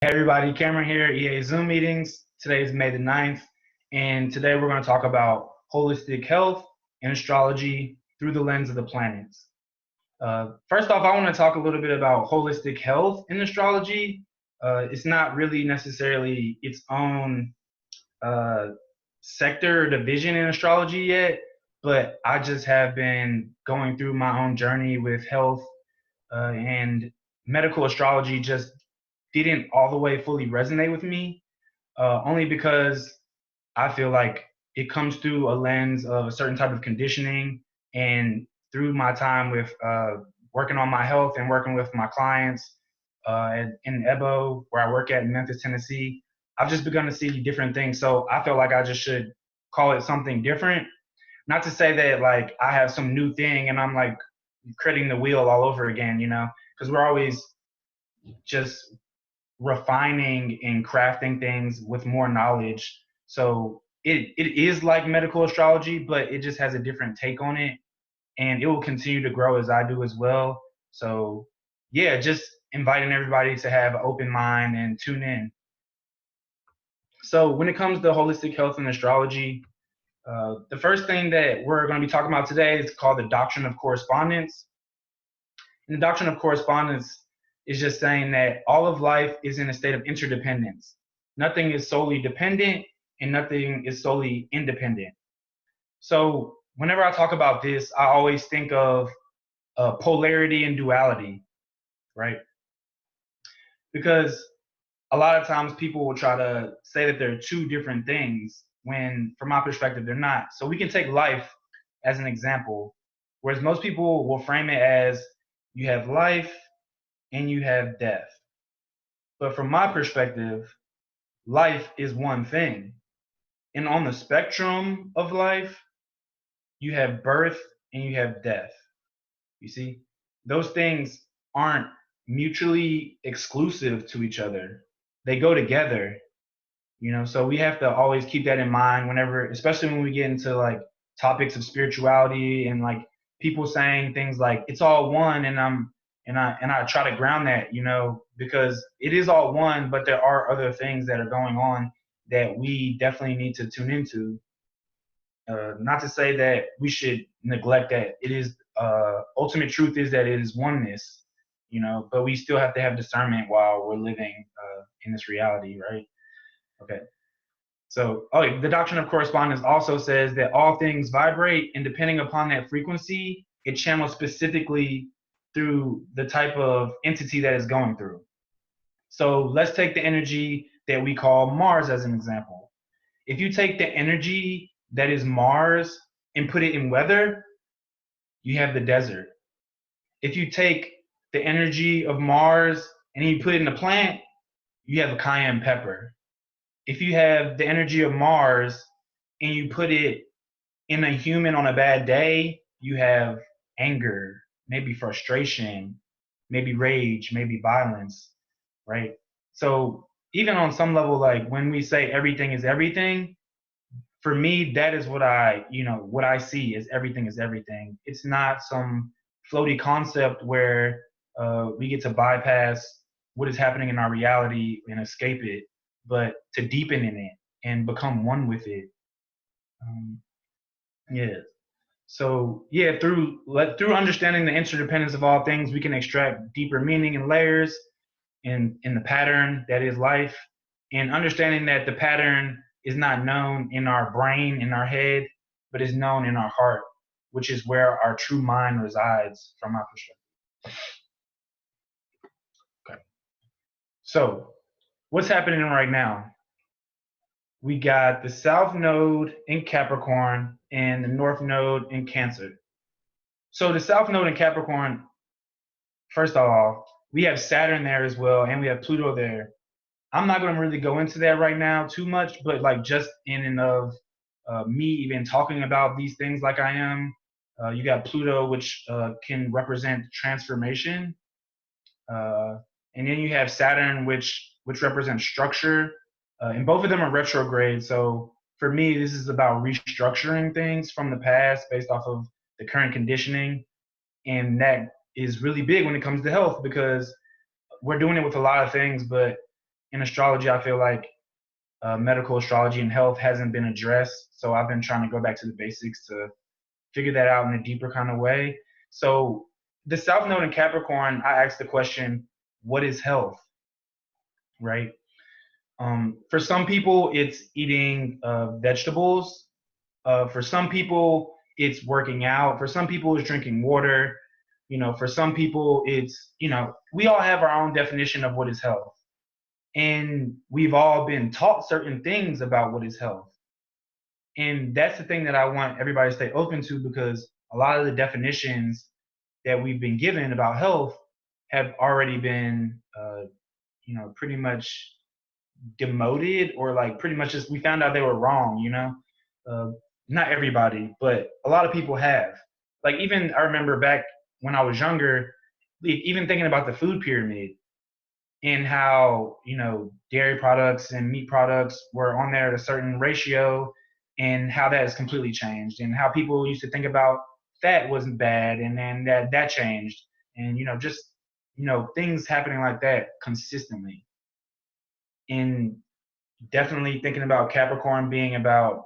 Hey everybody, Cameron here, EA Zoom meetings. Today is May the 9th, and today we're going to talk about holistic health and astrology through the lens of the planets. First off, I want to talk a little bit about holistic health in astrology. It's not really necessarily its own uh, sector or division in astrology yet, but I just have been going through my own journey with health and medical astrology just didn't all the way fully resonate with me, only because I feel like it comes through a lens of a certain type of conditioning. And through my time with working on my health and working with my clients in EBO, where I work at in Memphis, Tennessee, I've just begun to see different things. So I feel like I just should call it something different. Not to say that like I have some new thing and I'm like creating the wheel all over again, because we're always just refining and crafting things with more knowledge. So it is like medical astrology, but it just has a different take on it. And it will continue to grow as I do as well. So yeah, just inviting everybody to have an open mind and tune in. So when it comes to holistic health and astrology, the first thing that we're going to be talking about today is called the Doctrine of Correspondence. And the Doctrine of Correspondence is just saying that all of life is in a state of interdependence. Nothing is solely dependent and nothing is solely independent. So whenever I talk about this, I always think of polarity and duality, right? Because a lot of times people will try to say that they're two different things when, from my perspective, they're not. So we can take life as an example, whereas most people will frame it as you have life and you have death. But from my perspective, life is one thing. And on the spectrum of life, you have birth and you have death. You see, those things aren't mutually exclusive to each other, they go together. So we have to always keep that in mind whenever, especially when we get into like topics of spirituality and like people saying things like it's all one, and I try to ground that, because it is all one, but there are other things that are going on that we definitely need to tune into. Not to say that we should neglect that it is ultimate truth is that it is oneness, but we still have to have discernment while we're living in this reality, right? Okay. So, the Doctrine of Correspondence also says that all things vibrate, and depending upon that frequency, it channels specifically through the type of entity that is going through. So, let's take the energy that we call Mars as an example. If you take the energy that is Mars and put it in weather, you have the desert. If you take the energy of Mars and you put it in a plant, you have a cayenne pepper. If you have the energy of Mars and you put it in a human on a bad day, you have anger, maybe frustration, maybe rage, maybe violence, right? So even on some level, like when we say everything is everything, for me, that is what I see is everything is everything. It's not some floaty concept where we get to bypass what is happening in our reality and escape it, but to deepen in it and become one with it. Yeah. So yeah, through understanding the interdependence of all things, we can extract deeper meaning and layers in the pattern that is life, and understanding that the pattern is not known in our brain, in our head, but is known in our heart, which is where our true mind resides from my perspective. Okay. So what's happening right now? We got the South Node in Capricorn and the North Node in Cancer. So the South Node in Capricorn, first of all, we have Saturn there as well, and we have Pluto there. I'm not going to really go into that right now too much, but like just in and of me even talking about these things like I am, you got Pluto, which can represent transformation, and then you have Saturn, which represents structure, and both of them are retrograde. So for me, this is about restructuring things from the past based off of the current conditioning, and that is really big when it comes to health because we're doing it with a lot of things, but in astrology, I feel like medical astrology and health hasn't been addressed. So I've been trying to go back to the basics to figure that out in a deeper kind of way. So the South Node in Capricorn, I asked the question, what is health? Right? For some people, it's eating vegetables. For some people, it's working out. For some people, it's drinking water. For some people, it's, we all have our own definition of what is health. And we've all been taught certain things about what is health. And that's the thing that I want everybody to stay open to, because a lot of the definitions that we've been given about health have already been, pretty much demoted, or like pretty much just we found out they were wrong. uh, Not everybody, but a lot of people have. Like, even I remember back when I was younger, even thinking about the food pyramid and how dairy products and meat products were on there at a certain ratio, and how that has completely changed, and how people used to think about fat wasn't bad, and then that changed, and just things happening like that consistently. And definitely thinking about Capricorn being about,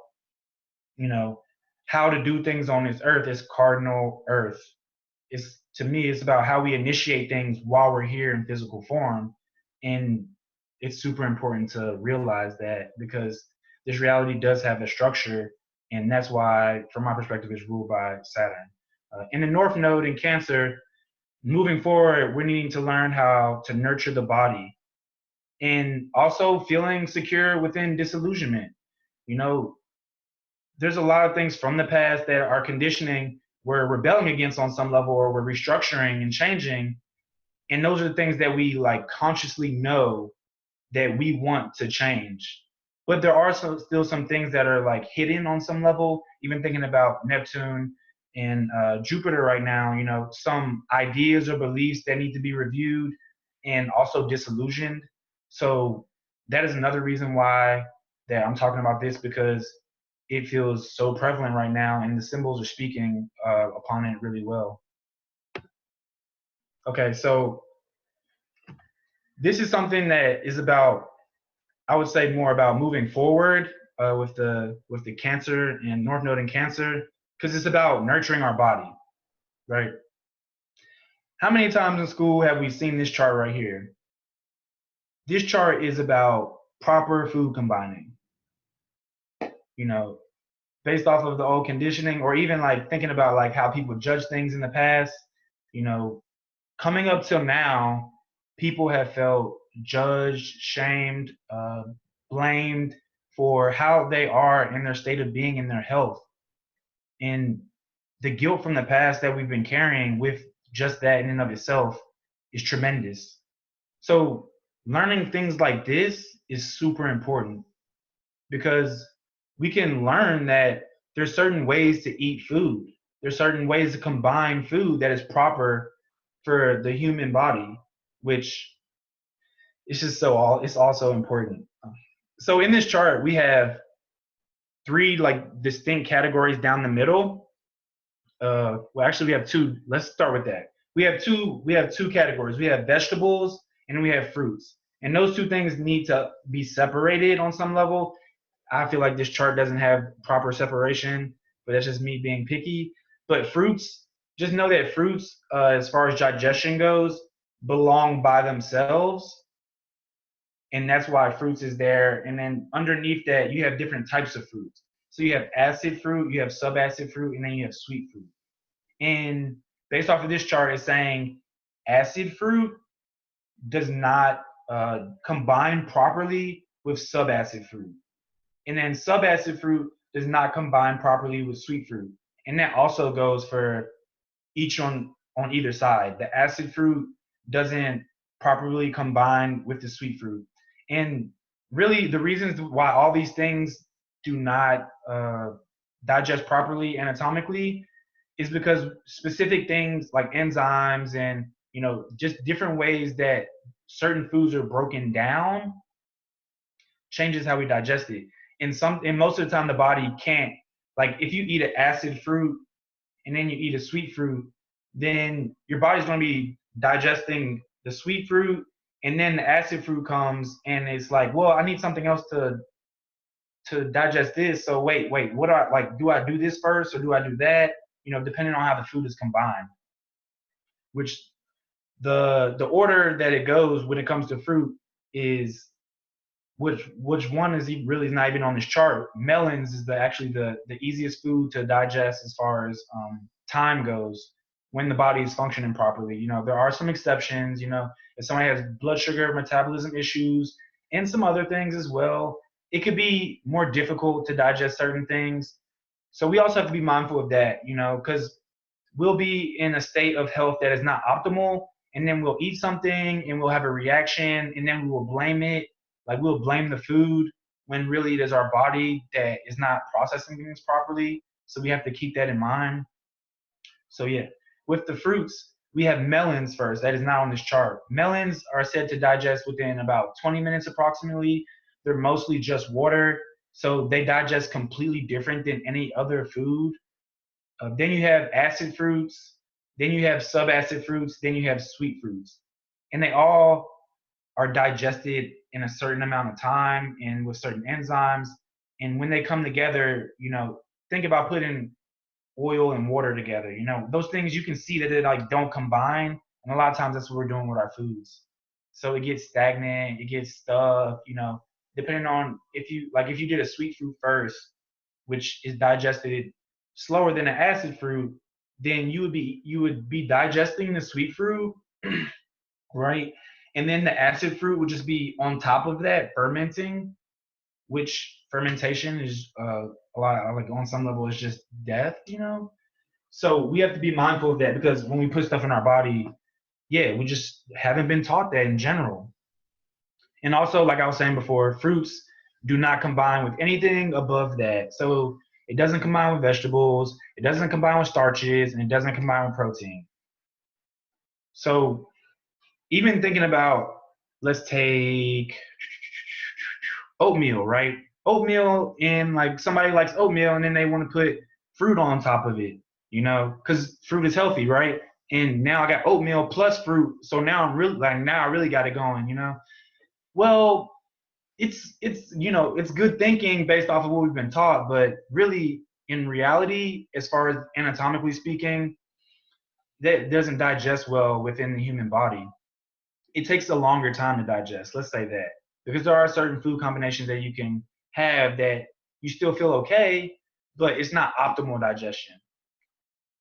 you know, how to do things on this earth is cardinal earth. It's, to me, it's about how we initiate things while we're here in physical form. And it's super important to realize that, because this reality does have a structure. And that's why, from my perspective, it's ruled by Saturn. In the North Node in Cancer, moving forward, we're needing to learn how to nurture the body, and also feeling secure within disillusionment. You know, there's a lot of things from the past that are conditioning we're rebelling against on some level, or we're restructuring and changing. And those are the things that we like consciously know that we want to change. But there are still some things that are like hidden on some level, even thinking about Neptune and Jupiter right now, some ideas or beliefs that need to be reviewed and also disillusioned. So that is another reason why that I'm talking about this, because it feels so prevalent right now, and the symbols are speaking upon it really well. Okay, so this is something that is about, I would say, more about moving forward with the Cancer and North Node in Cancer, because it's about nurturing our body, right? How many times in school have we seen this chart right here? This chart is about proper food combining. You know, based off of the old conditioning, or even like thinking about like how people judge things in the past, you know, coming up till now, people have felt judged, shamed, blamed for how they are in their state of being, in their health. And the guilt from the past that we've been carrying with just that in and of itself is tremendous. So learning things like this is super important, because we can learn that there's certain ways to eat food. There's certain ways to combine food that is proper for the human body, which is just it's also important. So in this chart, we have three like distinct categories down the middle. Well, actually, we have two. Let's start with that. We have two categories. We have vegetables and we have fruits, and those two things need to be separated on some level. I feel like this chart doesn't have proper separation, but that's just me being picky. But fruits, just know that fruits, as far as digestion goes, belong by themselves, and that's why fruits is there. And then underneath that, you have different types of fruits. So you have acid fruit, you have subacid fruit, and then you have sweet fruit. And based off of this chart, it's saying acid fruit does not combine properly with subacid fruit. And then subacid fruit does not combine properly with sweet fruit. And that also goes for each on either side. The acid fruit doesn't properly combine with the sweet fruit. And really, the reasons why all these things do not digest properly anatomically is because specific things like enzymes and just different ways that certain foods are broken down changes how we digest it. And most of the time the body can't, like, if you eat an acid fruit and then you eat a sweet fruit, then your body's going to be digesting the sweet fruit, And then the acid fruit comes and it's like, well, I need something else to digest this. So wait, what do I do this first or do I do that? Depending on how the food is combined. Which the order that it goes when it comes to fruit is which one is really not even on this chart. Melons is actually the easiest food to digest as far as time goes when the body is functioning properly. There are some exceptions. If somebody has blood sugar metabolism issues and some other things as well, it could be more difficult to digest certain things. So we also have to be mindful of that, because we'll be in a state of health that is not optimal, and then we'll eat something and we'll have a reaction, and then we will blame it. Like we'll blame the food when really it is our body that is not processing things properly. So we have to keep that in mind. So yeah, with the fruits, we have melons first. That is not on this chart. Melons are said to digest within about 20 minutes approximately. They're mostly just water, so they digest completely different than any other food. Then you have acid fruits, then you have subacid fruits, then you have sweet fruits. And they all are digested in a certain amount of time and with certain enzymes. And when they come together, think about putting oil and water together. Those things you can see that they like don't combine. And a lot of times that's what we're doing with our foods. So it gets stagnant, it gets stuck, depending on if you did a sweet fruit first, which is digested slower than an acid fruit, then you would be digesting the sweet fruit, right? And then the acid fruit would just be on top of that fermenting, which fermentation is a lot like on some level is just death. So we have to be mindful of that because when we put stuff in our body, yeah, we just haven't been taught that in general. And also, like I was saying before, fruits do not combine with anything above that. So it doesn't combine with vegetables, it doesn't combine with starches, and it doesn't combine with protein. So even thinking about, let's take oatmeal, right? Oatmeal, and like somebody likes oatmeal and then they want to put fruit on top of it, because fruit is healthy, right? And now I got oatmeal plus fruit. So now now I really got it going. Well, it's good thinking based off of what we've been taught, but really in reality, as far as anatomically speaking, that doesn't digest well within the human body. It takes a longer time to digest, let's say that, because there are certain food combinations that you can have that you still feel okay, but it's not optimal digestion.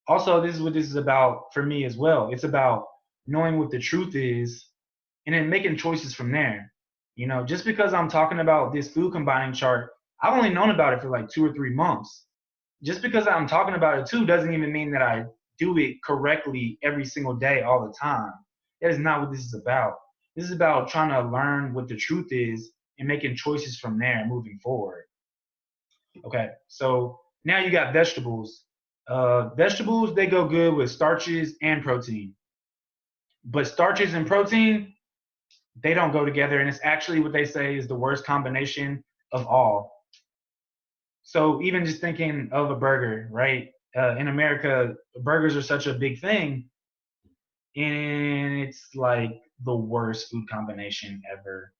Also, this is what this is about for me as well. It's about knowing what the truth is and then making choices from there. Just because I'm talking about this food combining chart, I've only known about it for like 2 or 3 months. Just because I'm talking about it too doesn't even mean that I do it correctly every single day, all the time. That is not what this is about. This is about trying to learn what the truth is and making choices from there moving forward. Okay, so now you got vegetables. Vegetables, they go good with starches and protein. But starches and protein, they don't go together, and it's actually what they say is the worst combination of all. So even just thinking of a burger, right? In America, burgers are such a big thing, and it's like the worst food combination ever.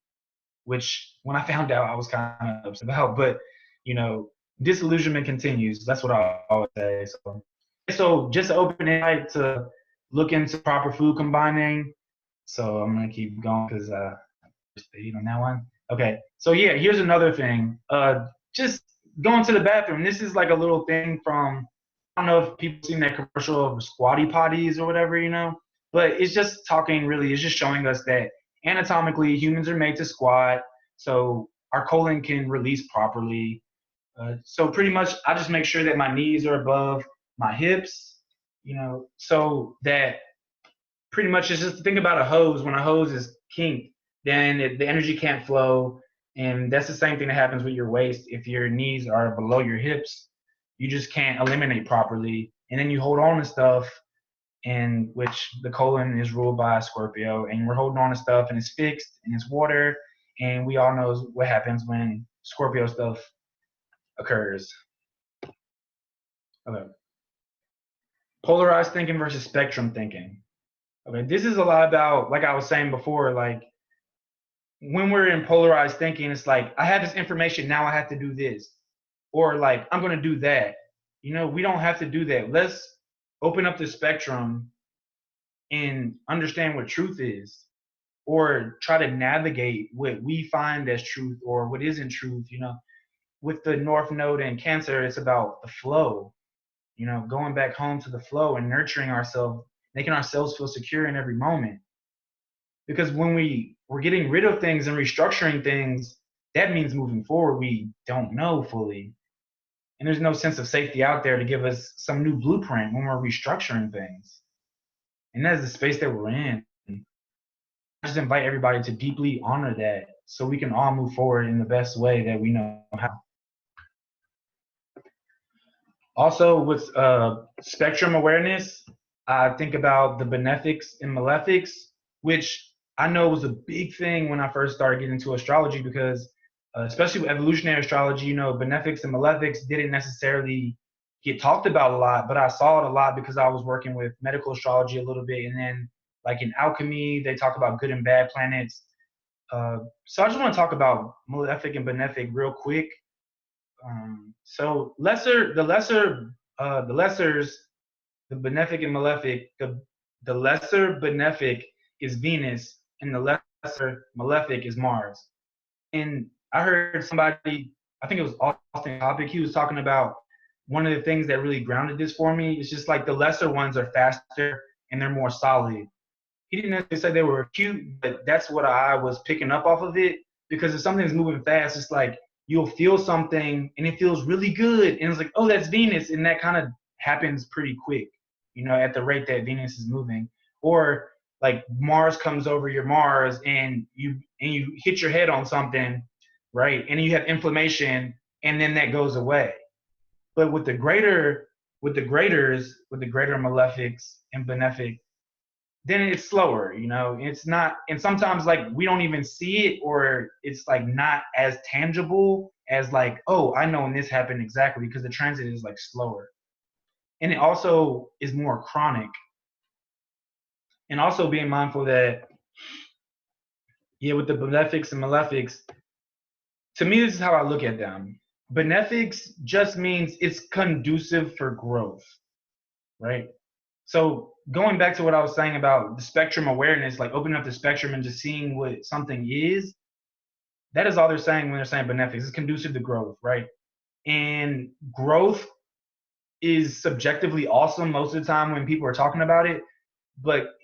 Which, when I found out, I was kind of upset about. But you know, disillusionment continues. That's what I always say. So just an open invite to look into proper food combining. So I'm gonna keep going because on that one. Okay, so yeah, here's another thing. Just going to the bathroom. This is like a little thing from, I don't know if people seen that commercial of squatty potties or whatever, but it's just talking really, it's just showing us that anatomically humans are made to squat, so our colon can release properly. So pretty much I just make sure that my knees are above my hips, so that pretty much it's just think about a hose. When a hose is kinked, then the energy can't flow. And that's the same thing that happens with your waist. If your knees are below your hips, you just can't eliminate properly. And then you hold on to stuff, and which the colon is ruled by Scorpio, and we're holding on to stuff and it's fixed and it's water. And we all know what happens when Scorpio stuff occurs. Okay. Polarized thinking versus spectrum thinking. Okay, this is a lot about, like I was saying before, like when we're in polarized thinking, it's like, I have this information, now I have to do this. Or like, I'm going to do that. We don't have to do that. Let's open up the spectrum and understand what truth is, or try to navigate what we find as truth or what isn't truth. With the North Node and Cancer, it's about the flow, going back home to the flow and nurturing ourselves, making ourselves feel secure in every moment. Because when we're getting rid of things and restructuring things, that means moving forward, we don't know fully. And there's no sense of safety out there to give us some new blueprint when we're restructuring things. And that's the space that we're in. I just invite everybody to deeply honor that so we can all move forward in the best way that we know how. Also, with spectrum awareness, I think about the benefics and malefics, which I know was a big thing when I first started getting into astrology, because especially with evolutionary astrology, benefics and malefics didn't necessarily get talked about a lot, but I saw it a lot because I was working with medical astrology a little bit, and then like in alchemy, they talk about good and bad planets. So I just want to talk about malefic and benefic real quick. So the lessers, the benefic and malefic, the lesser benefic is Venus, and the lesser malefic is Mars. And I heard somebody, I think it was Austin Topic, he was talking about one of the things that really grounded this for me. It's just like the lesser ones are faster and they're more solid. He didn't necessarily say they were cute, but that's what I was picking up off of it. Because if something's moving fast, it's like you'll feel something and it feels really good, and it's like, oh, that's Venus, and that kind of happens pretty quick, at the rate that Venus is moving. Or like Mars comes over your Mars, and you hit your head on something, right? And you have inflammation, and then that goes away. But with the greater malefics and benefic, then it's slower, it's not, and sometimes like we don't even see it, or it's like not as tangible as like, oh, I know when this happened exactly, because the transit is like slower. And it also is more chronic. And also being mindful that, yeah, with the benefics and malefics, to me, this is how I look at them. Benefics just means it's conducive for growth, right? So going back to what I was saying about the spectrum awareness, like opening up the spectrum and just seeing what something is, that is all they're saying when they're saying benefics. It's conducive to growth, right? And growth is subjectively awesome most of the time when people are talking about it, but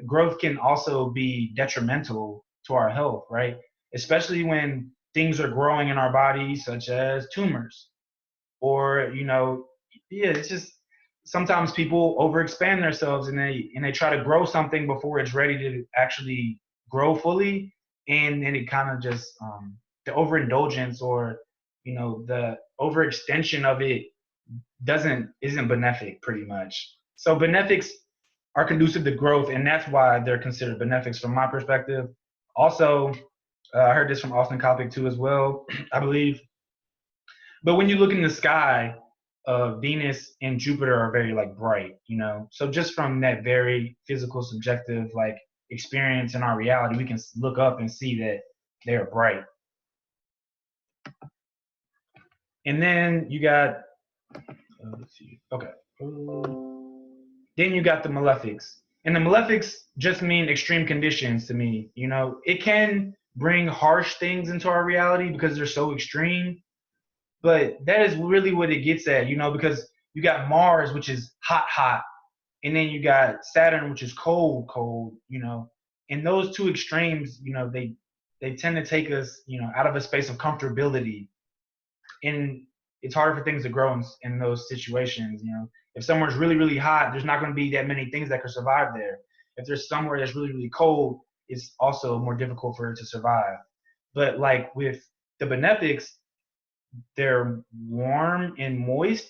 growth can also be detrimental to our health, right? Especially when things are growing in our body, such as tumors, or yeah, it's just sometimes people overexpand themselves, and they try to grow something before it's ready to actually grow fully, and then it kind of just the overindulgence, or the overextension of it isn't benefic, pretty much. So benefics are conducive to growth, and that's why they're considered benefics from my perspective. Also, I heard this from Austin Coppock too as well, I believe. But when you look in the sky, Venus and Jupiter are very like bright, So just from that very physical, subjective like experience in our reality, we can look up and see that they're bright. And then you got, let's see, okay. Then you got the malefics. And the malefics just mean extreme conditions to me. It can bring harsh things into our reality because they're so extreme. But that is really what it gets at, because you got Mars, which is hot, hot. And then you got Saturn, which is cold, cold, And those two extremes, they tend to take us, out of a space of comfortability. And it's harder for things to grow in those situations. If somewhere's really, really hot, there's not going to be that many things that could survive there. If there's somewhere that's really, really cold, it's also more difficult for it to survive. But like with the benefics, they're warm and moist,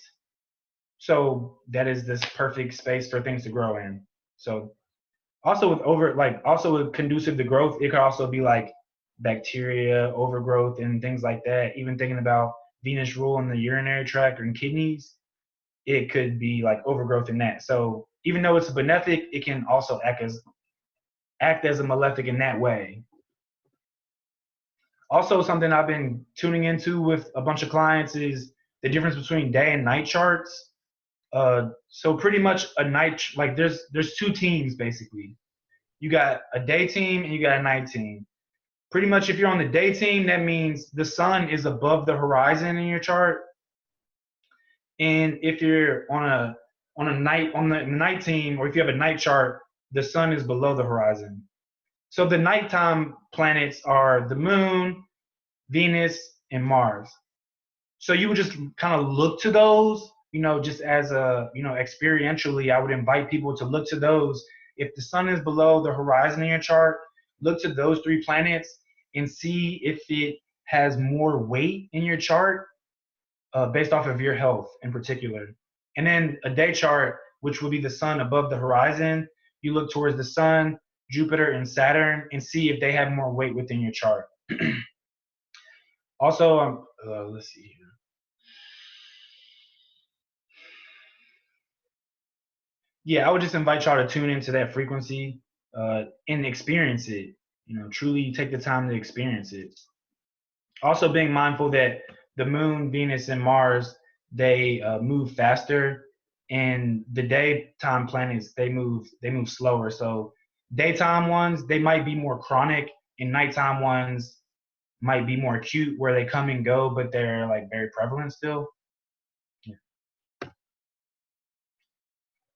so that is this perfect space for things to grow in. So also with conducive to growth, it could also be like bacteria overgrowth and things like that. Even thinking about Venus rule in the urinary tract or in kidneys, it could be like overgrowth in that. So even though it's a benefic, it can also act as a malefic in that way. Also, something I've been tuning into with a bunch of clients is the difference between day and night charts. So pretty much a night, like there's two teams basically. You got a day team and you got a night team. Pretty much if you're on the day team, that means the sun is above the horizon in your chart. And if you're on the night team, or if you have a night chart, the sun is below the horizon. So the nighttime planets are the moon, Venus, and Mars. So you would just kind of look to those, just as experientially, I would invite people to look to those. If the sun is below the horizon in your chart, look to those three planets and see if it has more weight in your chart based off of your health in particular. And then a day chart, which will be the sun above the horizon, you look towards the sun, Jupiter, and Saturn and see if they have more weight within your chart. Also, let's see here. Yeah, I would just invite y'all to tune into that frequency and experience it. Truly take the time to experience it. Also, being mindful that the moon, Venus, and Mars, they move faster, and the daytime planets they move slower. So daytime ones they might be more chronic, and nighttime ones might be more acute, where they come and go, but they're like very prevalent still. Yeah.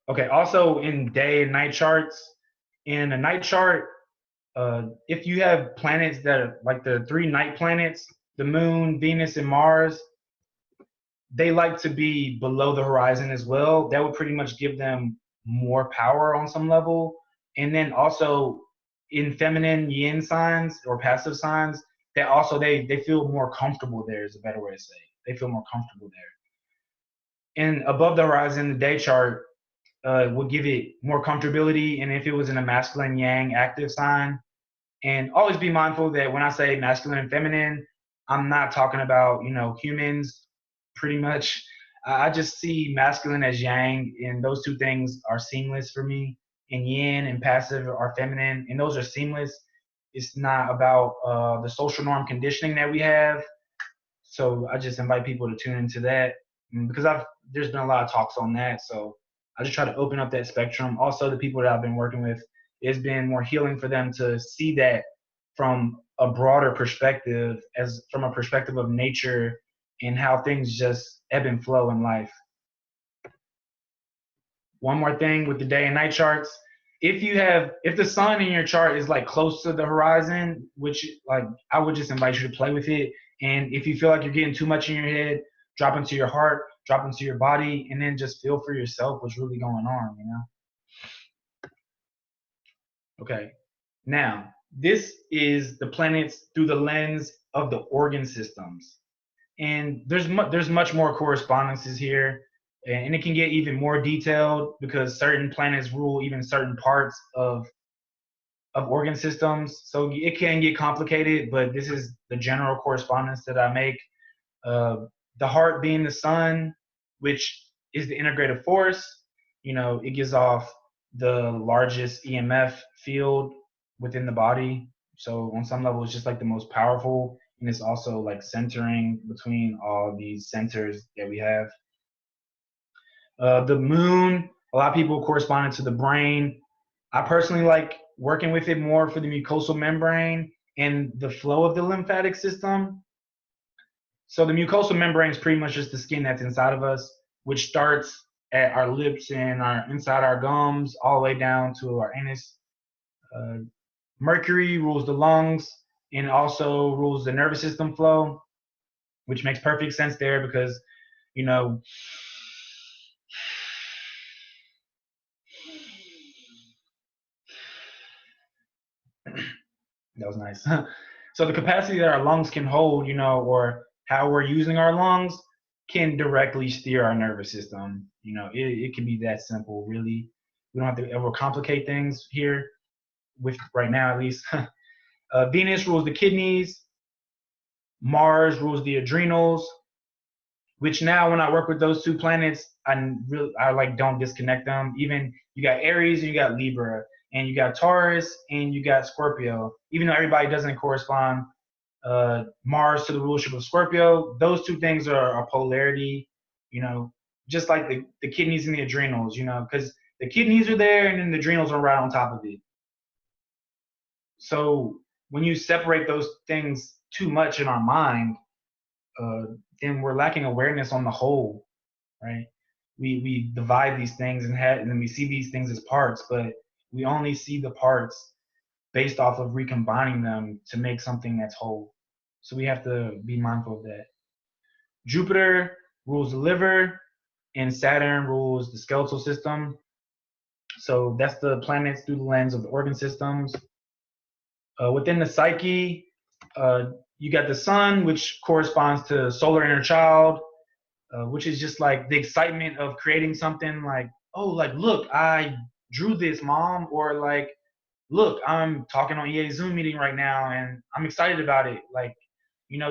Okay. Also, in day and night charts, in a night chart, if you have planets that are like the three night planets, the moon, Venus, and Mars, they like to be below the horizon as well. That would pretty much give them more power on some level. And then also in feminine yin signs or passive signs, that also they feel more comfortable there is a better way to say it. They feel more comfortable there. And above the horizon, the day chart would give it more comfortability. And if it was in a masculine yang active sign, and always be mindful that when I say masculine and feminine, I'm not talking about, humans pretty much. I just see masculine as yang, and those two things are seamless for me. And yin and passive are feminine, and those are seamless. It's not about the social norm conditioning that we have. So I just invite people to tune into that because there's been a lot of talks on that. So I just try to open up that spectrum. Also, the people that I've been working with, it's been more healing for them to see that from a broader perspective, as from a perspective of nature and how things just ebb and flow in life. One more thing with the day and night charts. If the sun in your chart is like close to the horizon, which like I would just invite you to play with it. And if you feel like you're getting too much in your head, drop into your heart, drop into your body, and then just feel for yourself what's really going on. Okay. Now, this is the planets through the lens of the organ systems. And there's much more correspondences here, and it can get even more detailed because certain planets rule even certain parts of organ systems. So it can get complicated, but this is the general correspondence that I make. The heart being the sun, which is the integrative force. It gives off the largest EMF field within the body. So on some level, it's just like the most powerful, and it's also like centering between all these centers that we have. The moon, a lot of people correspond it to the brain. I personally like working with it more for the mucosal membrane and the flow of the lymphatic system. So the mucosal membrane is pretty much just the skin that's inside of us, which starts at our lips and inside our gums, all the way down to our anus. Uh, Mercury rules the lungs and also rules the nervous system flow, which makes perfect sense there because, you know, that was nice. So the capacity that our lungs can hold, or how we're using our lungs can directly steer our nervous system. It can be that simple, really. We don't have to overcomplicate things here, with right now at least. Venus rules the kidneys. Mars rules the adrenals. Which now, when I work with those two planets, I like don't disconnect them. Even you got Aries and you got Libra, and you got Taurus and you got Scorpio. Even though everybody doesn't correspond Mars to the rulership of Scorpio. Those two things are a polarity, you know, just like the kidneys and the adrenals, you know, because the kidneys are there and then the adrenals are right on top of it. So when you separate those things too much in our mind, then we're lacking awareness on the whole, right? We divide these things and then we see these things as parts, but we only see the parts based off of recombining them to make something that's whole. So we have to be mindful of that. Jupiter rules the liver, and Saturn rules the skeletal system. So that's the planets through the lens of the organ systems. Within the psyche, you got the sun, which corresponds to solar inner child, which is just like the excitement of creating something like, oh, like, look, I drew this, mom, or like, look, I'm talking on EA Zoom meeting right now and I'm excited about it. Like,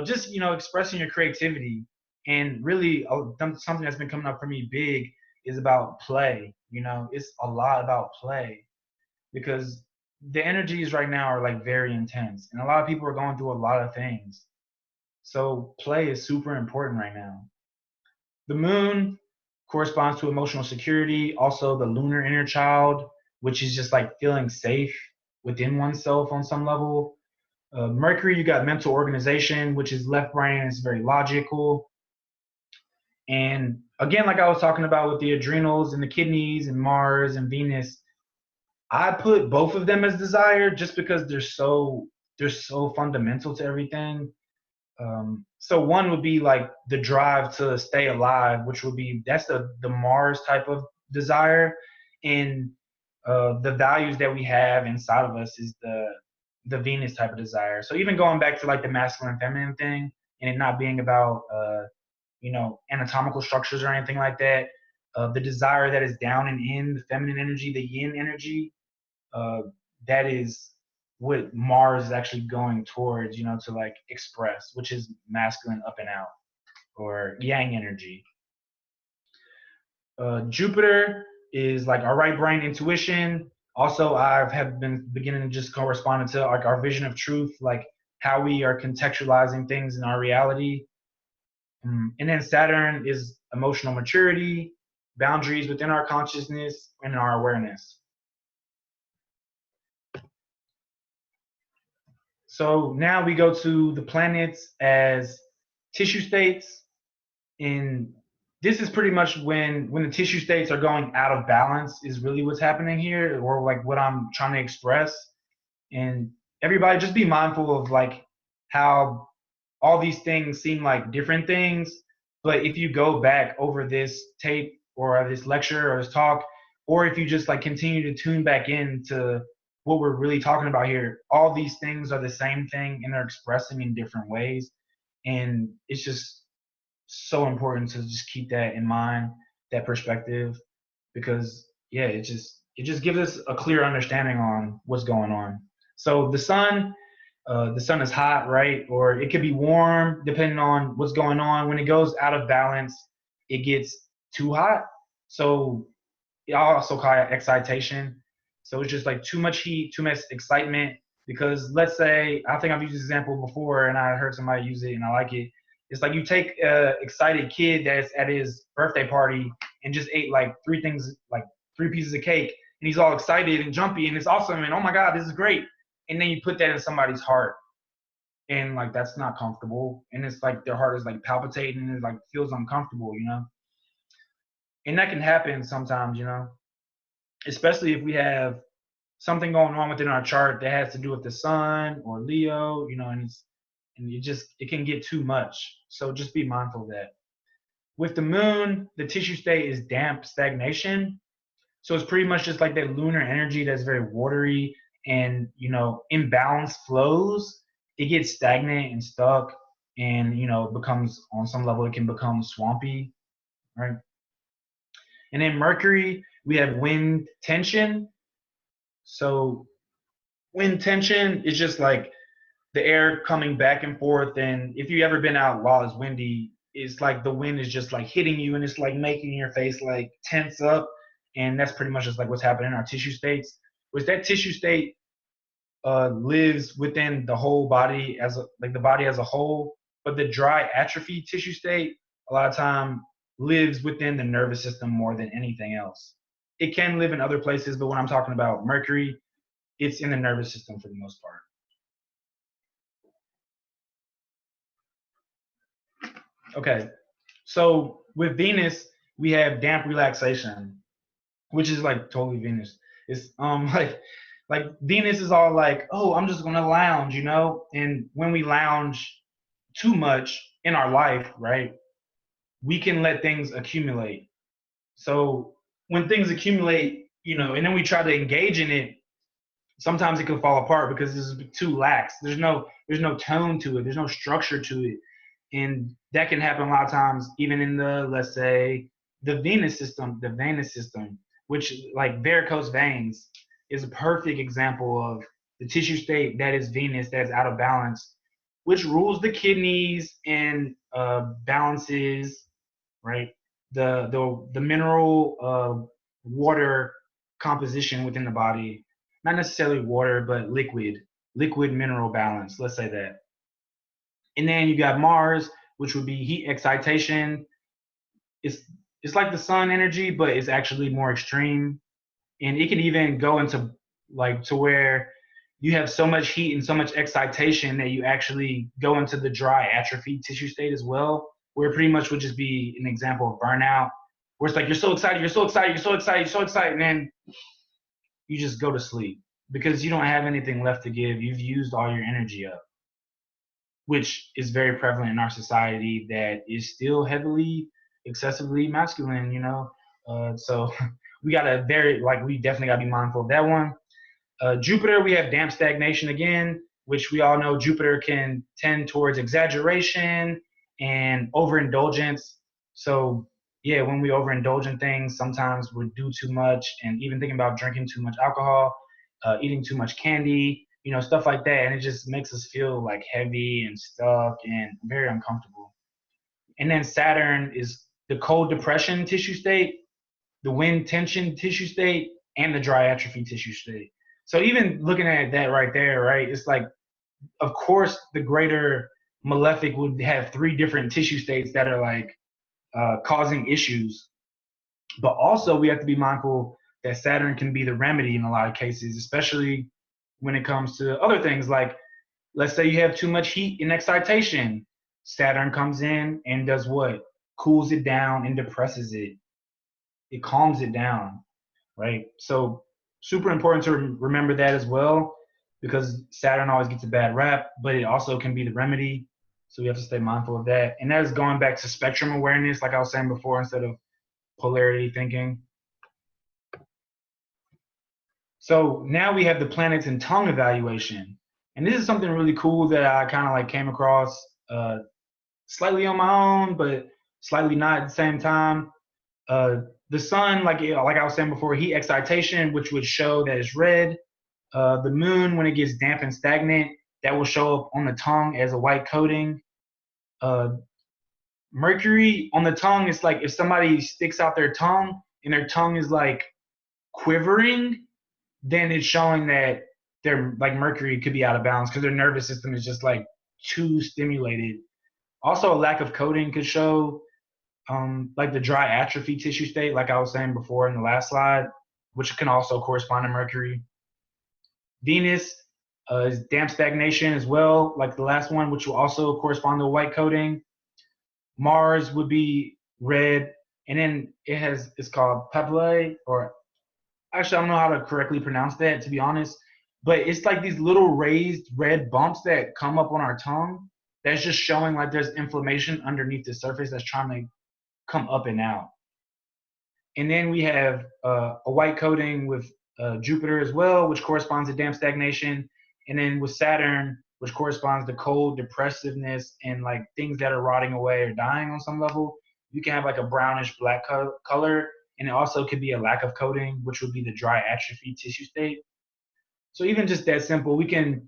just, expressing your creativity. And really, something that's been coming up for me big is about play. It's a lot about play because the energies right now are like very intense and a lot of people are going through a lot of things. So play is super important right now. The moon corresponds to emotional security, also the lunar inner child, which is just like feeling safe within oneself on some level. Mercury, you got mental organization, which is left brain, it's very logical. And again, like I was talking about with the adrenals and the kidneys and Mars and Venus, I put both of them as desire just because they're so fundamental to everything. So one would be like the drive to stay alive, which would be that's the Mars type of desire, and the values that we have inside of us is the Venus type of desire. So even going back to like the masculine feminine thing, and it not being about anatomical structures or anything like that, the desire that is down and in the feminine energy, the yin energy, uh, that is what Mars is actually going towards, to like express, which is masculine up and out or yang energy. Jupiter is like our right brain intuition. Also, have been beginning to just correspond to like our vision of truth, like how we are contextualizing things in our reality. And then Saturn is emotional maturity, boundaries within our consciousness and our awareness. So now we go to the planets as tissue states, and this is pretty much when the tissue states are going out of balance is really what's happening here, or like what I'm trying to express. And everybody just be mindful of like how all these things seem like different things, but if you go back over this tape or this lecture or this talk, or if you just like continue to tune back into what we're really talking about here, all these things are the same thing and they're expressing in different ways. And it's just so important to just keep that in mind, that perspective, because yeah, it just gives us a clear understanding on what's going on. So the sun is hot, right? Or it could be warm depending on what's going on. When it goes out of balance, it gets too hot. So I also call it excitation. So it's just like too much heat, too much excitement. Because let's say, I think I've used this example before and I heard somebody use it and I like it. It's like you take an excited kid that's at his birthday party and just ate like three things, like three pieces of cake, and he's all excited and jumpy and it's awesome and oh my God, this is great. And then you put that in somebody's heart and like that's not comfortable. And it's like their heart is like palpitating and it like feels uncomfortable. And that can happen sometimes, especially if we have something going on within our chart that has to do with the sun or Leo, and it can get too much. So just be mindful of that. With the moon, the tissue state is damp stagnation. So it's pretty much just like that lunar energy that's very watery and, imbalanced flows. It gets stagnant and stuck and, becomes on some level, it can become swampy, right? And then Mercury, we have wind tension. So wind tension is just like the air coming back and forth. And if you ever been out while it's windy, it's like the wind is just like hitting you and it's like making your face like tense up. And that's pretty much just like what's happening in our tissue states. With that tissue state lives within the whole body like the body as a whole, but the dry atrophy tissue state a lot of time lives within the nervous system more than anything else. It can live in other places, but when I'm talking about Mercury, it's in the nervous system for the most part. Okay, so with Venus, we have damp relaxation, which is like totally Venus. It's like Venus is all like, oh, I'm just gonna lounge, you know. And when we lounge too much in our life, right, we can let things accumulate. So when things accumulate, you know, and then we try to engage in it, sometimes it can fall apart because it's too lax. There's no tone to it. There's no structure to it, and that can happen a lot of times, even in the, let's say, the venous system, which like varicose veins is a perfect example of the tissue state that is venous, that is out of balance, which rules the kidneys and balances, right, the mineral water composition within the body, not necessarily water, but liquid mineral balance. Let's say that. And then you got Mars, which would be heat excitation. It's it's like the sun energy, but it's actually more extreme. And it can even go into like to where you have so much heat and so much excitation that you actually go into the dry atrophy tissue state as well, where it pretty much would just be an example of burnout, where it's like you're so excited, you're so excited, you're so excited, you're so excited, and then you just go to sleep because you don't have anything left to give. You've used all your energy up, which is very prevalent in our society that is still heavily, excessively masculine, you know. So we we definitely gotta be mindful of that one. Jupiter, we have damp stagnation again, which we all know Jupiter can tend towards exaggeration and overindulgence. So yeah, when we overindulge in things, sometimes we do too much, and even thinking about drinking too much alcohol, eating too much candy, you know, stuff like that, and it just makes us feel like heavy and stuck and very uncomfortable. And then Saturn is the cold depression tissue state, the wind tension tissue state, and the dry atrophy tissue state. So even looking at that right there, right, it's like, of course, the greater malefic would have three different tissue states that are like causing issues. But also, we have to be mindful that Saturn can be the remedy in a lot of cases, especially when it comes to other things like, let's say you have too much heat and excitation. Saturn comes in and does what? Cools it down and depresses it. It calms it down, right? So super important to remember that as well, because Saturn always gets a bad rap, but it also can be the remedy. So we have to stay mindful of that. And that is going back to spectrum awareness, like I was saying before, instead of polarity thinking. So now we have the planets in tongue evaluation. And this is something really cool that I kind of like came across slightly on my own, but slightly not at the same time. The sun, like I was saying before, heat excitation, which would show that it's red. The moon, when it gets damp and stagnant, that will show up on the tongue as a white coating. Uh, Mercury on the tongue is like if somebody sticks out their tongue and their tongue is like quivering, then it's showing that their like Mercury could be out of balance because their nervous system is just like too stimulated. Also, a lack of coating could show like the dry atrophy tissue state, like I was saying before in the last slide, which can also correspond to Mercury. Venus is damp stagnation as well, like the last one, which will also correspond to white coating. Mars would be red, and then it's called papillary, or actually I don't know how to correctly pronounce that, to be honest, but it's like these little raised red bumps that come up on our tongue. That's just showing like there's inflammation underneath the surface that's trying to come up and out. And then we have a white coating with Jupiter as well, which corresponds to damp stagnation. And then with Saturn, which corresponds to cold depressiveness and like things that are rotting away or dying on some level. You can have like a brownish black color. And it also could be a lack of coating, which would be the dry atrophy tissue state. So even just that simple, we can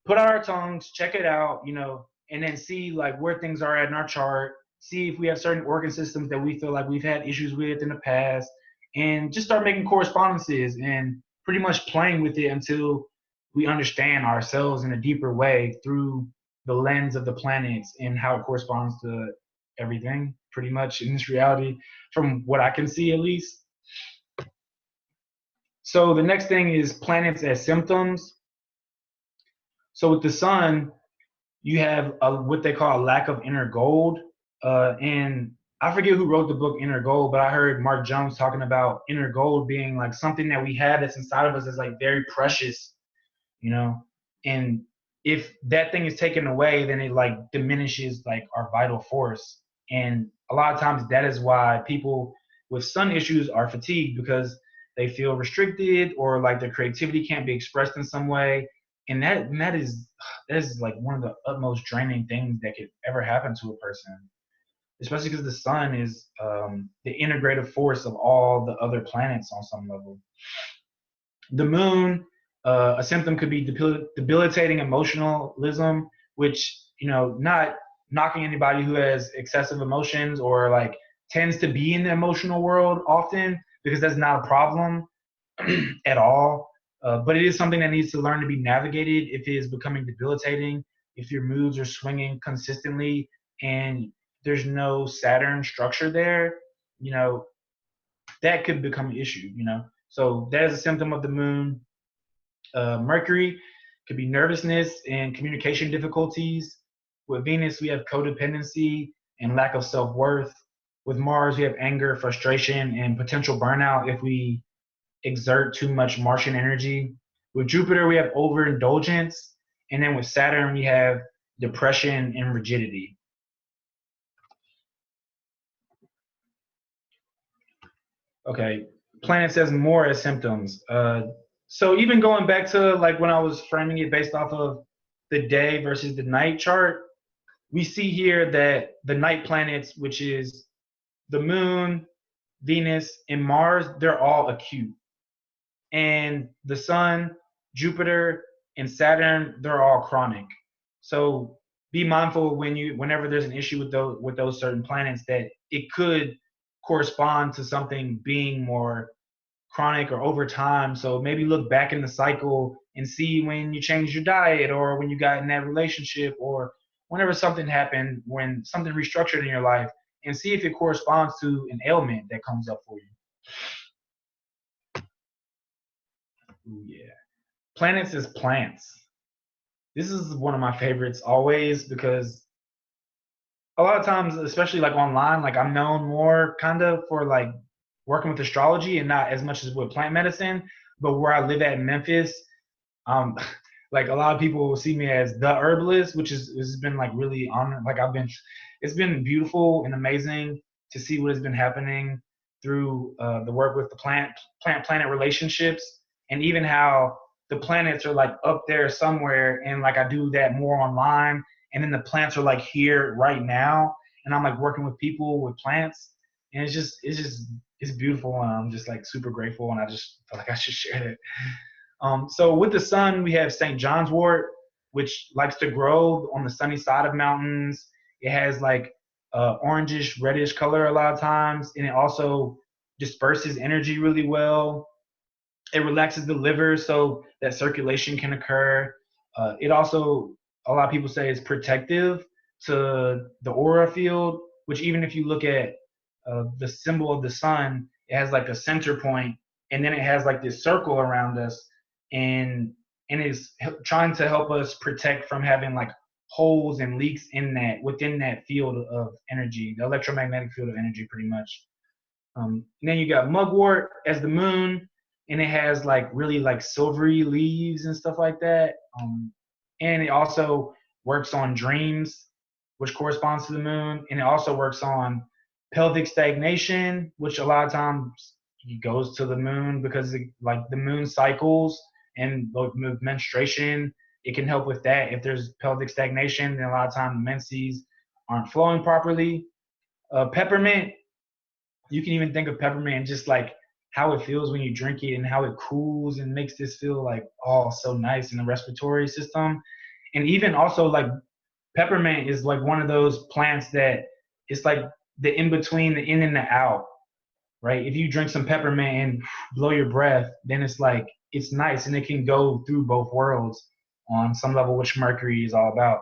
put out our tongues, check it out, you know, and then see like where things are at in our chart, see if we have certain organ systems that we feel like we've had issues with in the past, and just start making correspondences and pretty much playing with it until we understand ourselves in a deeper way through the lens of the planets and how it corresponds to everything, pretty much in this reality, from what I can see at least. So the next thing is planets as symptoms. So with the sun, you have what they call a lack of inner gold. And I forget who wrote the book Inner Gold, but I heard Mark Jones talking about inner gold being like something that we have that's inside of us that's like very precious, you know. And if that thing is taken away, then it like diminishes like our vital force. And a lot of times that is why people with sun issues are fatigued, because they feel restricted or like their creativity can't be expressed in some way. And that is like one of the utmost draining things that could ever happen to a person, especially because the sun is the integrative force of all the other planets on some level. The moon, a symptom could be debilitating emotionalism, which, not knocking anybody who has excessive emotions or like tends to be in the emotional world often, because that's not a problem at all. But it is something that needs to learn to be navigated if it is becoming debilitating, if your moods are swinging consistently and there's no Saturn structure there, that could become an issue. So that is a symptom of the moon. Mercury could be nervousness and communication difficulties. With Venus, we have codependency and lack of self-worth. With Mars, we have anger, frustration, and potential burnout if we exert too much Martian energy. With Jupiter, we have overindulgence. And then with Saturn, we have depression and rigidity. Okay, planets as more as symptoms. So even going back to like when I was framing it based off of the day versus the night chart, we see here that the night planets, which is the moon, Venus, and Mars, they're all acute. And the sun, Jupiter, and Saturn, they're all chronic. So be mindful whenever there's an issue with those certain planets, that it could correspond to something being more chronic or over time. So maybe look back in the cycle and see when you changed your diet, or when you got in that relationship, or whenever something happened, when something restructured in your life, and see if it corresponds to an ailment that comes up for you. Ooh, yeah. Planets as plants. This is one of my favorites always, because a lot of times, especially like online, like I'm known more kind of for like working with astrology and not as much as with plant medicine. But where I live at in Memphis, um, like a lot of people will see me as the herbalist, which has been like really honored. Like it's been beautiful and amazing to see what has been happening through the work with the plant-planet relationships, and even how the planets are like up there somewhere, and like I do that more online, and then the plants are like here right now, and I'm like working with people with plants, and it's beautiful, and I'm just like super grateful, and I just feel like I should share it. So with the sun, we have St. John's wort, which likes to grow on the sunny side of mountains. It has like orangish, reddish color a lot of times, and it also disperses energy really well. It relaxes the liver so that circulation can occur. It also, a lot of people say, is protective to the aura field, which even if you look at the symbol of the sun, it has like a center point, and then it has like this circle around us, and is trying to help us protect from having like holes and leaks within that field of energy, the electromagnetic field of energy, pretty much. And then you got mugwort as the moon, and it has like really like silvery leaves and stuff like that. And it also works on dreams, which corresponds to the moon, and it also works on pelvic stagnation, which a lot of times goes to the moon, because like the moon cycles, and with menstruation, it can help with that. If there's pelvic stagnation, then a lot of times menses aren't flowing properly. Peppermint, you can even think of peppermint and just like how it feels when you drink it, and how it cools and makes this feel like, oh, so nice in the respiratory system. And even also like peppermint is like one of those plants that it's like the in between the in and the out, right? If you drink some peppermint and blow your breath, then it's like it's nice, and it can go through both worlds on some level, which Mercury is all about.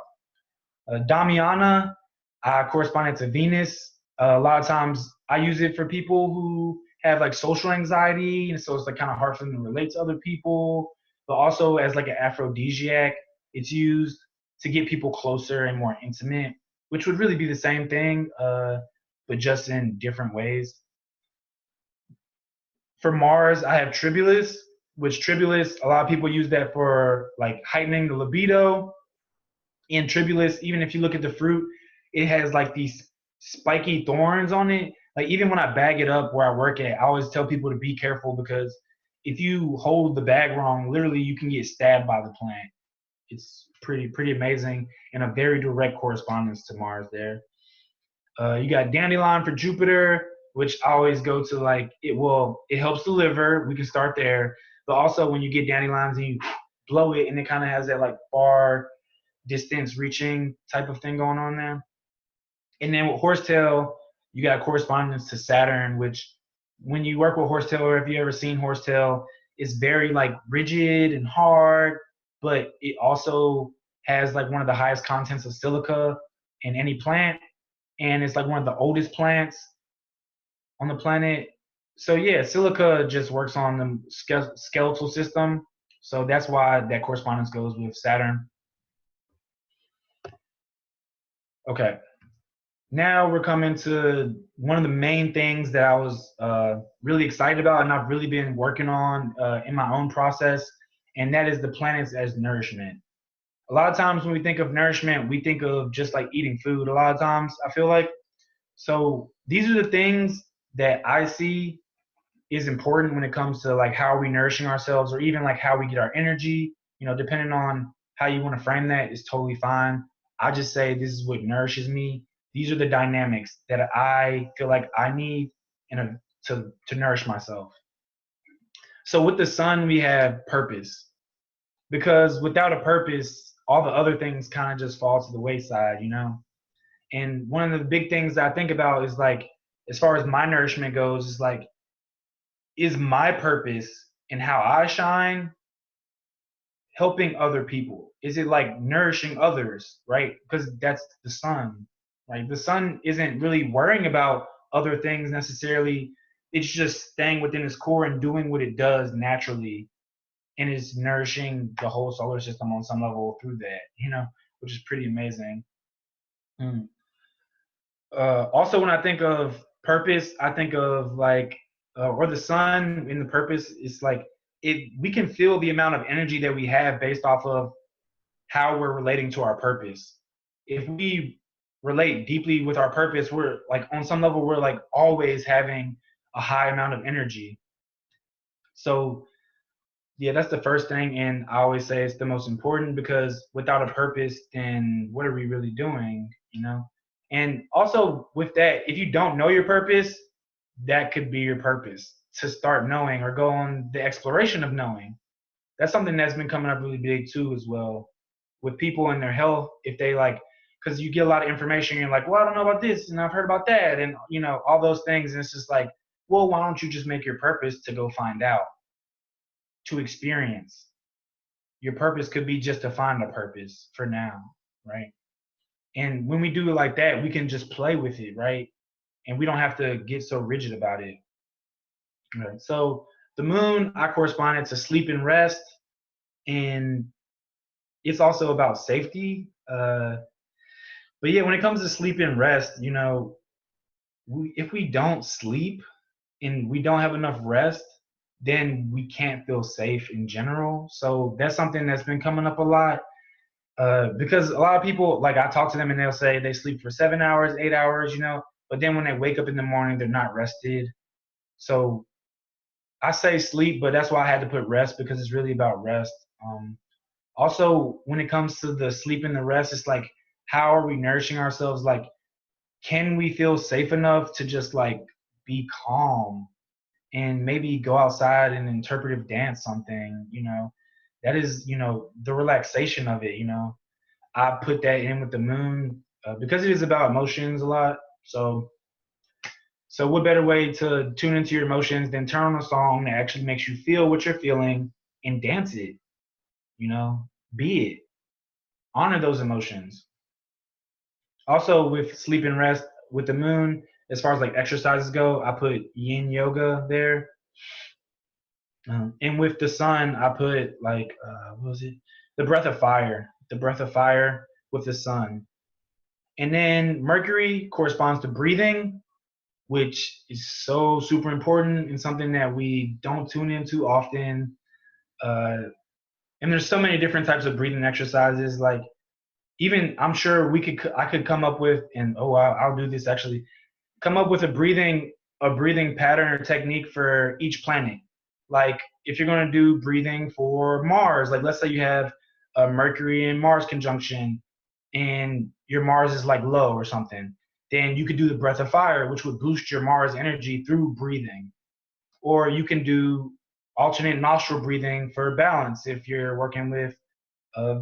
Damiana, I corresponded to Venus. A lot of times I use it for people who have like social anxiety, and so it's like kind of hard for them to relate to other people. But also as like an aphrodisiac, it's used to get people closer and more intimate, which would really be the same thing, but just in different ways. For Mars, I have Tribulus, which Tribulus, a lot of people use that for like heightening the libido. In Tribulus, even if you look at the fruit, it has like these spiky thorns on it. Like even when I bag it up where I work at, I always tell people to be careful because if you hold the bag wrong, literally you can get stabbed by the plant. It's pretty amazing and a very direct correspondence to Mars there. You got dandelion for Jupiter, which I always go to like it helps the liver. We can start there, but also when you get dandelions and you blow it and it kind of has that like far distance reaching type of thing going on there. And then with horsetail, you got correspondence to Saturn, which when you work with horsetail, or if you ever seen horsetail, it's very like rigid and hard, but it also has like one of the highest contents of silica in any plant, and it's like one of the oldest plants on the planet. So yeah, silica just works on the skeletal system. So that's why that correspondence goes with Saturn. Okay. Now we're coming to one of the main things that I was really excited about and I've really been working on in my own process, and that is the planets as nourishment. A lot of times when we think of nourishment, we think of just like eating food. A lot of times, I feel like. So these are the things that I see is important when it comes to like how are we nourishing ourselves, or even like how we get our energy. Depending on how you want to frame that is totally fine. I just say this is what nourishes me. These are the dynamics that I feel like I need to nourish myself. So with the sun, we have purpose, because without a purpose, all the other things kind of just fall to the wayside. And one of the big things that I think about is like, as far as my nourishment goes, is like, is my purpose and how I shine helping other people? Is it like nourishing others, right? Because that's the sun, right? The sun isn't really worrying about other things necessarily. It's just staying within its core and doing what it does naturally, and it's nourishing the whole solar system on some level through that, which is pretty amazing. Mm. Also, when I think of purpose, I think of like, or the sun in the purpose, it's like we can feel the amount of energy that we have based off of how we're relating to our purpose. If we relate deeply with our purpose, we're like on some level, we're like always having a high amount of energy. So yeah, that's the first thing. And I always say it's the most important, because without a purpose, then what are we really doing? And also with that, if you don't know your purpose, that could be your purpose to start knowing or go on the exploration of knowing. That's something that's been coming up really big too, as well, with people and their health. If they like, because you get a lot of information, you're like, well, I don't know about this, and I've heard about that, and all those things. And it's just like, well, why don't you just make your purpose to go find out, to experience? Your purpose could be just to find a purpose for now, right? And when we do it like that, we can just play with it, right? And we don't have to get so rigid about it. Right? So the moon, I corresponded to sleep and rest, and it's also about safety. But yeah, when it comes to sleep and rest, if we don't sleep and we don't have enough rest, then we can't feel safe in general. So that's something that's been coming up a lot. Because a lot of people, like I talk to them and they'll say they sleep for 7 hours, 8 hours, but then when they wake up in the morning, they're not rested. So I say sleep, but that's why I had to put rest, because it's really about rest. Also, when it comes to the sleep and the rest, it's like, how are we nourishing ourselves? Like, can we feel safe enough to just like be calm and maybe go outside and interpretive dance something? That is, the relaxation of it. I put that in with the moon, because it is about emotions a lot. So what better way to tune into your emotions than turn on a song that actually makes you feel what you're feeling and dance it, be it. Honor those emotions. Also, with sleep and rest, with the moon, as far as like exercises go, I put yin yoga there. And with the sun, I put like, what was it? The breath of fire. The breath of fire with the sun. And then Mercury corresponds to breathing, which is so super important and something that we don't tune into often. Uh, and there's so many different types of breathing exercises. Like even I'm sure I could come up with, and I'll do this actually, come up with a breathing pattern or technique for each planet. Like if you're going to do breathing for Mars, like let's say you have a Mercury and Mars conjunction and your Mars is like low or something, then you could do the breath of fire, which would boost your Mars energy through breathing. Or you can do alternate nostril breathing for balance if you're working with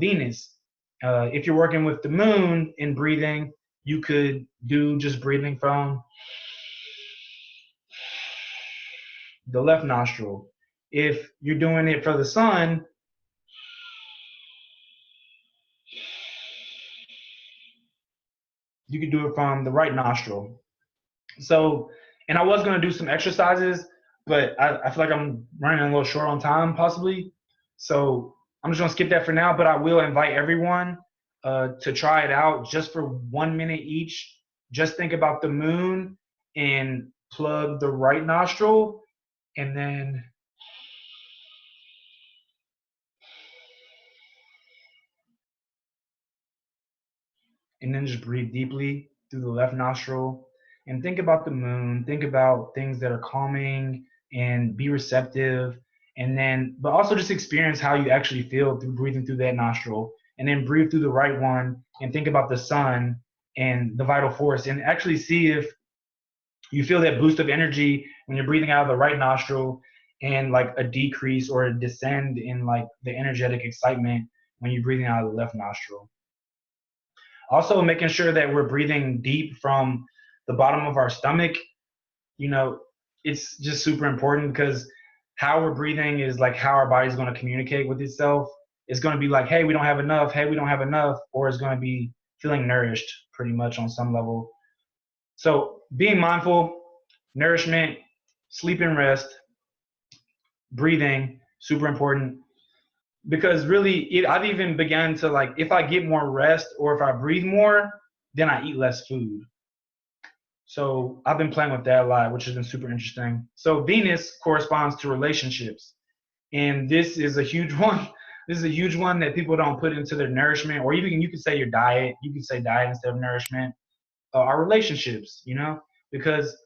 Venus. If you're working with the moon in breathing, you could do just breathing from the left nostril. If you're doing it for the sun, you could do it from the right nostril. So, and I was going to do some exercises, but I feel like I'm running a little short on time, possibly. So I'm just going to skip that for now, but I will invite everyone to try it out just for 1 minute each. Just think about the moon and plug the right nostril, and then just breathe deeply through the left nostril and think about the moon, think about things that are calming and be receptive. And then, but also just experience how you actually feel through breathing through that nostril, and then breathe through the right one and think about the sun and the vital force, and actually see if you feel that boost of energy when you're breathing out of the right nostril, and like a decrease or a descend in like the energetic excitement when you're breathing out of the left nostril. Also, making sure that we're breathing deep from the bottom of our stomach, you know, it's just super important because how we're breathing is like how our body's going to communicate with itself. It's going to be like, hey, we don't have enough, hey, we don't have enough, or it's going to be feeling nourished pretty much on some level. So, being mindful, nourishment, sleep and rest, breathing, super important because really I've even begun to like if I get more rest or if I breathe more, then I eat less food. So I've been playing with that a lot, which has been super interesting. So Venus corresponds to relationships, and this is a huge one. This is a huge one that people don't put into their nourishment, or even you could say your diet. You could say diet instead of nourishment. Our relationships, because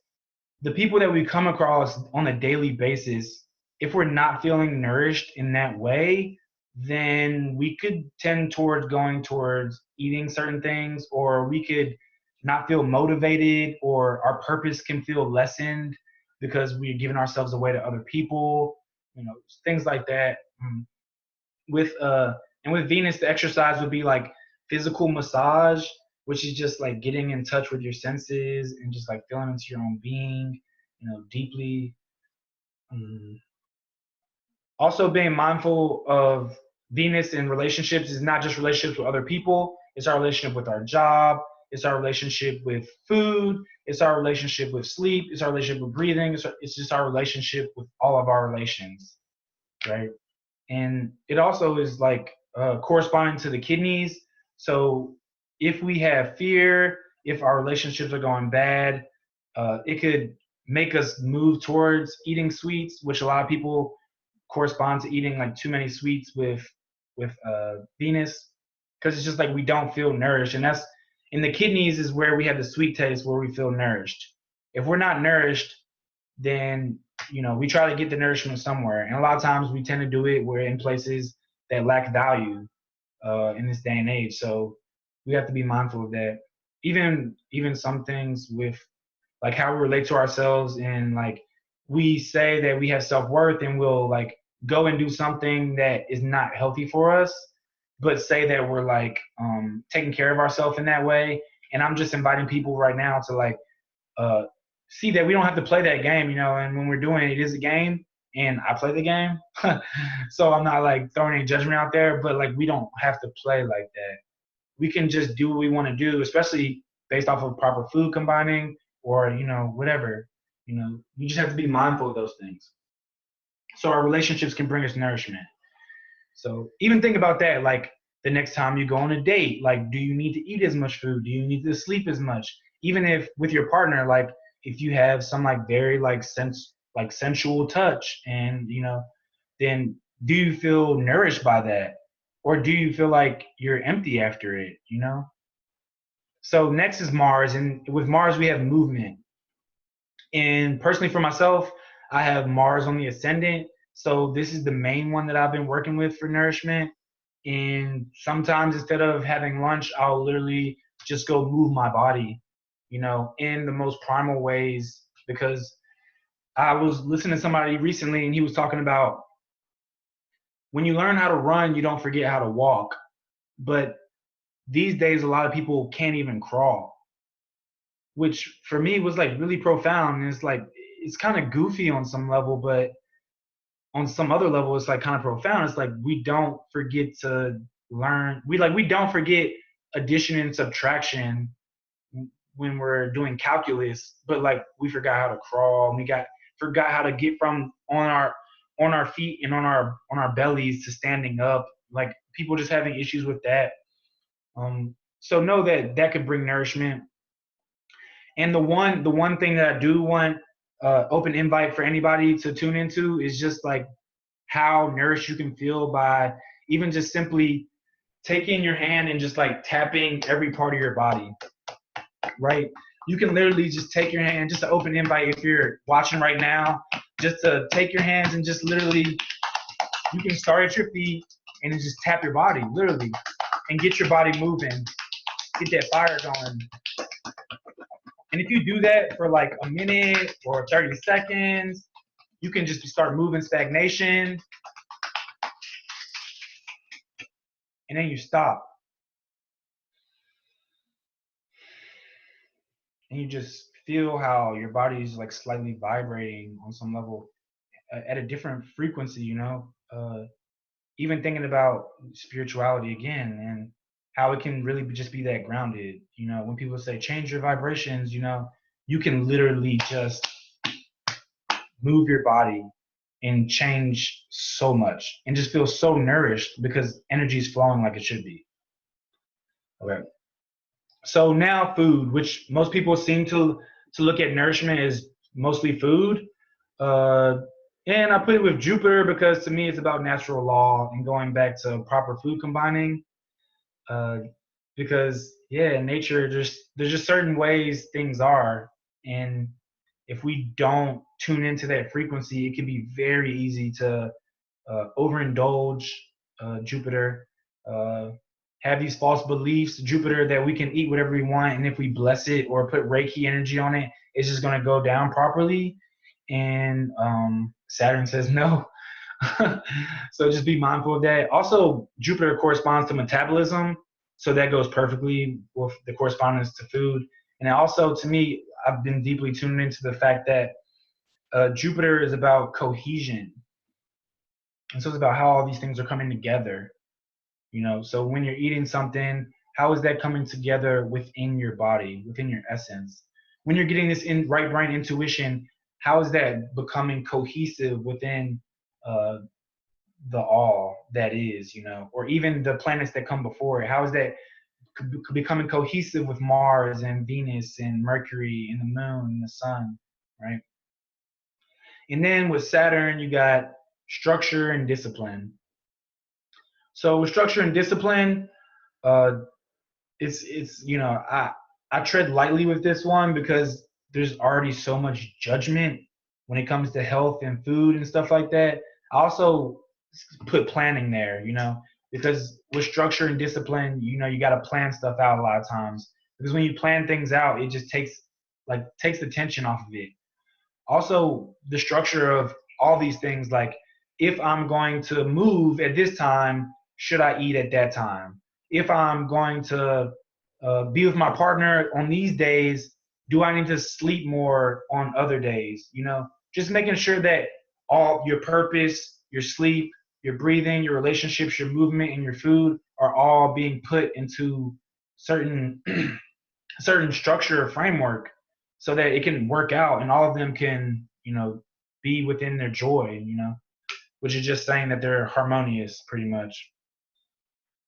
the people that we come across on a daily basis, if we're not feeling nourished in that way, then we could tend towards going towards eating certain things, or we could not feel motivated, or our purpose can feel lessened because we're giving ourselves away to other people, things like that. With and with Venus, the exercise would be like physical massage, which is just like getting in touch with your senses and just like feeling into your own being, deeply. Um, Also, being mindful of Venus in relationships is not just relationships with other people. It's our relationship with our job. It's our relationship with food. It's our relationship with sleep. It's our relationship with breathing. It's just our relationship with all of our relations, right? And it also is like corresponding to the kidneys. So if we have fear, if our relationships are going bad, it could make us move towards eating sweets, which a lot of people correspond to eating like too many sweets with Venus, because it's just like we don't feel nourished, and that's in the kidneys is where we have the sweet taste, where we feel nourished. If we're not nourished, then we try to get the nourishment somewhere, and a lot of times we tend to do it we're in places that lack value in this day and age. So we have to be mindful of that. Even some things with like how we relate to ourselves, and like we say that we have self-worth and we'll like go and do something that is not healthy for us, but say that we're like taking care of ourselves in that way. And I'm just inviting people right now to like uh, see that we don't have to play that game, and when we're doing it, it is a game, and I play the game. So I'm not like throwing any judgment out there, but like we don't have to play like that. We can just do what we want to do, especially based off of proper food combining or, whatever. We just have to be mindful of those things. So our relationships can bring us nourishment. So even think about that, like the next time you go on a date, like do you need to eat as much food? Do you need to sleep as much? Even if with your partner, like if you have some like very like sensual touch and then do you feel nourished by that? Or do you feel like you're empty after it? So next is Mars, and with Mars we have movement. And personally for myself, I have Mars on the ascendant. So this is the main one that I've been working with for nourishment. And sometimes instead of having lunch, I'll literally just go move my body, in the most primal ways. Because I was listening to somebody recently and he was talking about when you learn how to run, you don't forget how to walk. But these days, a lot of people can't even crawl, which for me was like really profound. And it's like, it's kind of goofy on some level, but on some other level, it's like kind of profound. It's like we don't forget to learn. We don't forget addition and subtraction when we're doing calculus, but like we forgot how to crawl. Forgot how to get from on our feet and on our bellies to standing up. Like people just having issues with that. So know that that could bring nourishment. And the one thing that I do want open invite for anybody to tune into is just like how nourished you can feel by even just simply taking your hand and just like tapping every part of your body, right? You can literally just take your hand, just an open invite if you're watching right now, just to take your hands and just literally, you can start at your feet and then just tap your body, literally, and get your body moving, get that fire going. And if you do that for like a minute or 30 seconds, you can just start moving stagnation. And then you stop. And you just feel how your body is like slightly vibrating on some level at a different frequency. Even thinking about spirituality again and how it can really just be that grounded. When people say change your vibrations, you can literally just move your body and change so much and just feel so nourished because energy is flowing like it should be. Okay. So now food, which most people seem to look at nourishment as mostly food. Uh, and I put it with Jupiter because to me it's about natural law and going back to proper food combining. Uh, because yeah, nature there's just certain ways things are, and if we don't tune into that frequency, it can be very easy to overindulge Jupiter, uh, have these false beliefs, Jupiter, that we can eat whatever we want, and if we bless it or put Reiki energy on it, it's just going to go down properly. And Saturn says no. So just be mindful of that. Also, Jupiter corresponds to metabolism, so that goes perfectly with the correspondence to food. And also, to me, I've been deeply tuned into the fact that Jupiter is about cohesion. And so it's about how all these things are coming together. So when you're eating something, how is that coming together within your body, within your essence? When you're getting this right brain intuition, how is that becoming cohesive within the all that is, or even the planets that come before it? How is that becoming cohesive with Mars and Venus and Mercury and the moon and the sun, right? And then with Saturn, you got structure and discipline. So with structure and discipline, uh, it's I tread lightly with this one because there's already so much judgment when it comes to health and food and stuff like that. I also put planning there, because with structure and discipline, you got to plan stuff out a lot of times, because when you plan things out, it just takes the tension off of it. Also, the structure of all these things, like if I'm going to move at this time, should I eat at that time? If I'm going to be with my partner on these days, do I need to sleep more on other days? Just making sure that all your purpose, your sleep, your breathing, your relationships, your movement, and your food are all being put into certain certain structure or framework so that it can work out and all of them can, be within their joy, which is just saying that they're harmonious pretty much.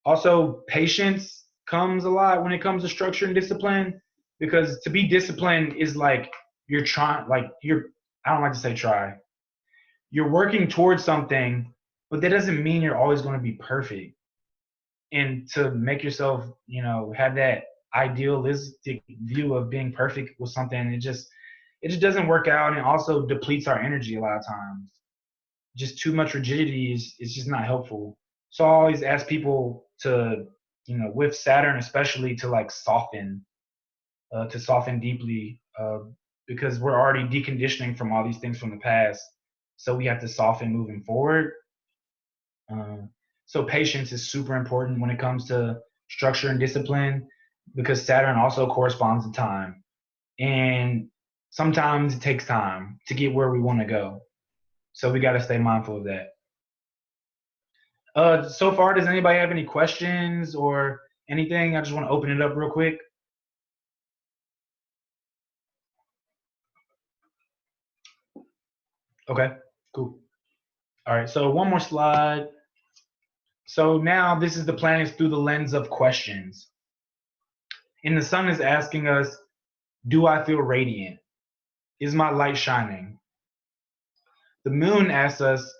Also, patience comes a lot when it comes to structure and discipline because to be disciplined is like you're trying, like I don't like to say try. You're working towards something, but that doesn't mean you're always going to be perfect. And to make yourself, have that idealistic view of being perfect with something, it just doesn't work out, and it also depletes our energy a lot of times. Just too much rigidity is just not helpful. So I always ask people to, with Saturn especially, to like soften deeply, because we're already deconditioning from all these things from the past. So we have to soften moving forward. So patience is super important when it comes to structure and discipline because Saturn also corresponds to time. And sometimes it takes time to get where we want to go. So we got to stay mindful of that. So far, does anybody have any questions or anything? I just want to open it up real quick. Okay, cool. All right, so one more slide. So now this is the planets through the lens of questions. And the sun is asking us, do I feel radiant? Is my light shining? The moon asks us,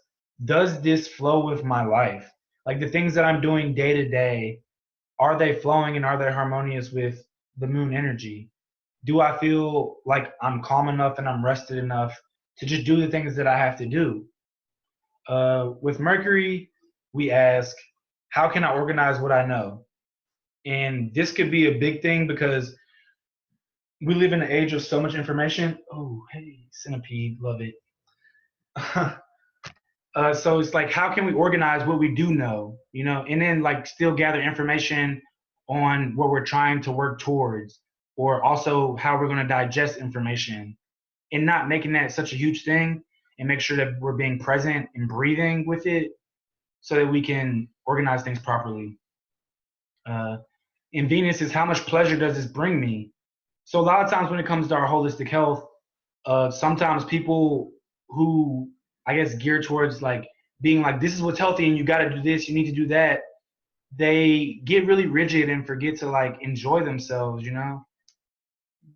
does this flow with my life? Like the things that I'm doing day to day, are they flowing and are they harmonious with the moon energy? Do I feel like I'm calm enough and I'm rested enough to just do the things that I have to do? With Mercury, we ask, how can I organize what I know? And this could be a big thing because we live in an age of so much information. Oh, hey, centipede, love it. So it's like, how can we organize what we do know, and then like still gather information on what we're trying to work towards, or also how we're going to digest information and not making that such a huge thing and make sure that we're being present and breathing with it so that we can organize things properly. Uh, and Venus is how much pleasure does this bring me? So a lot of times when it comes to our holistic health, sometimes people who I guess gear towards like being like this is what's healthy and you got to do this, you need to do that. They get really rigid and forget to like enjoy themselves,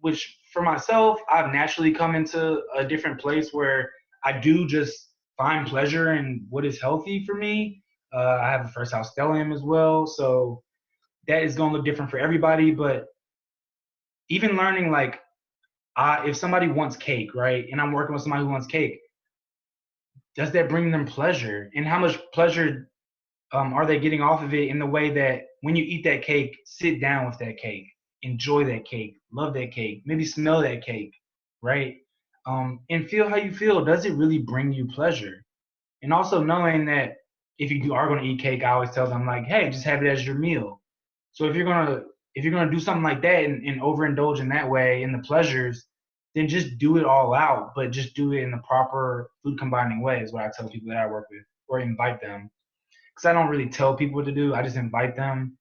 Which for myself, I've naturally come into a different place where I do just find pleasure in what is healthy for me. I have a first house stellium as well, so that is going to look different for everybody. But even learning like if somebody wants cake, right, and I'm working with somebody who wants cake, does that bring them pleasure? And how much pleasure are they getting off of it in the way that when you eat that cake, sit down with that cake, enjoy that cake, love that cake, maybe smell that cake, right? And feel how you feel. Does it really bring you pleasure? And also knowing that if you are going to eat cake, I always tell them like, hey, just have it as your meal. So if you're gonna do something like that and overindulge in that way in the pleasures, then just do it all out, but just do it in the proper food combining way is what I tell people that I work with or invite them. Because I don't really tell people what to do, I just invite them.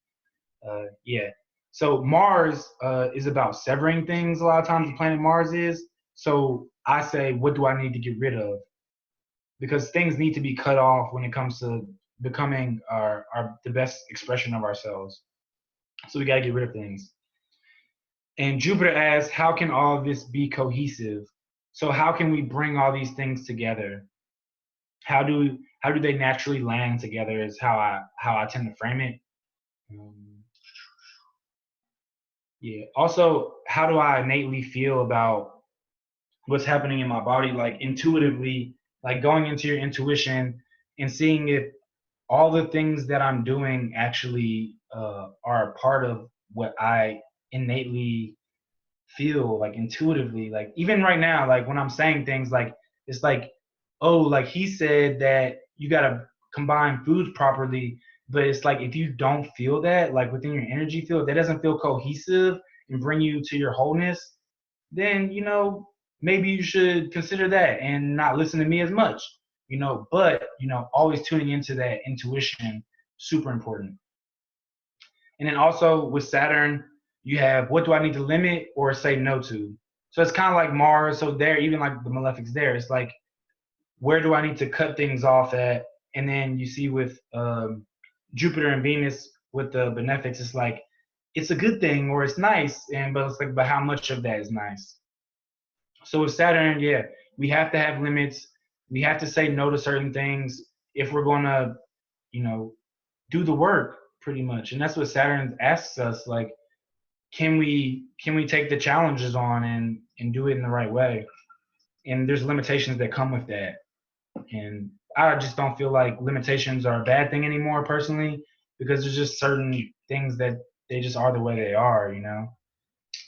Yeah. So Mars is about severing things a lot of times. The planet Mars is. So I say, what do I need to get rid of? Because things need to be cut off when it comes to becoming our the best expression of ourselves. So we got to get rid of things. And Jupiter asks, how can all of this be cohesive? So how can we bring all these things together? How do they naturally land together? Is how I tend to frame it. Yeah. Also, how do I innately feel about what's happening in my body, like intuitively, like going into your intuition and seeing if all the things that I'm doing actually are a part of what I innately feel, like intuitively. Like even right now, like when I'm saying things, like it's like, oh, like he said that you gotta combine foods properly, but it's like if you don't feel that, like within your energy field, that doesn't feel cohesive and bring you to your wholeness, then maybe you should consider that and not listen to me as much. but, always tuning into that intuition, super important. And then also with Saturn, you have what do I need to limit or say no to? So it's kind of like Mars. So there, even like the malefics there, it's like, where do I need to cut things off at? And then you see with Jupiter and Venus with the Benefics, it's like, it's a good thing or it's nice, but it's like, but how much of that is nice? So with Saturn, yeah, we have to have limits. We have to say no to certain things if we're going to, do the work pretty much. And that's what Saturn asks us, like, can we take the challenges on and do it in the right way? And there's limitations that come with that. And I just don't feel like limitations are a bad thing anymore personally, because there's just certain things that they just are the way they are,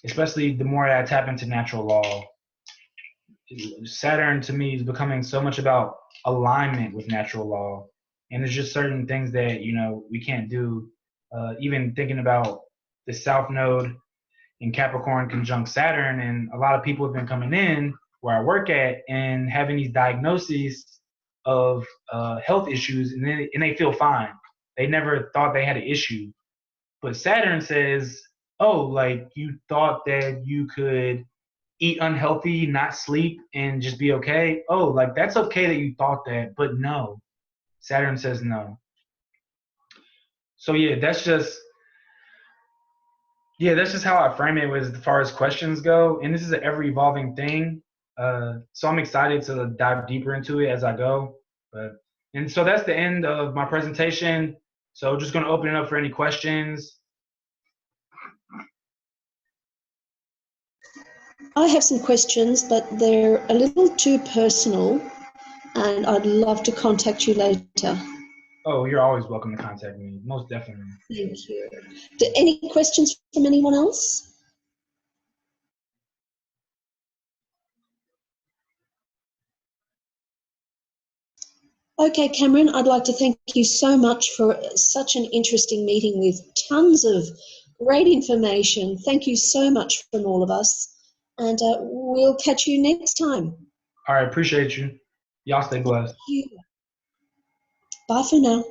especially the more I tap into natural law. Saturn to me is becoming so much about alignment with natural law, and there's just certain things that we can't do. Even thinking about the South Node in Capricorn conjunct Saturn, and a lot of people have been coming in where I work at and having these diagnoses of health issues, and they feel fine. They never thought they had an issue, but Saturn says, "Oh, like you thought that you could eat unhealthy, not sleep, and just be okay. Oh, like that's okay that you thought that, but no." Saturn says no. So that's just how I frame it as far as questions go. And this is an ever evolving thing. So I'm excited to dive deeper into it as I go. And so that's the end of my presentation. So just going to open it up for any questions. I have some questions, but they're a little too personal, and I'd love to contact you later. Oh, you're always welcome to contact me. Most definitely. Thank you. Any questions from anyone else? Okay, Cameron, I'd like to thank you so much for such an interesting meeting with tons of great information. Thank you so much from all of us, and we'll catch you next time. All right, appreciate you. Y'all stay blessed. Thank you. Bye for now.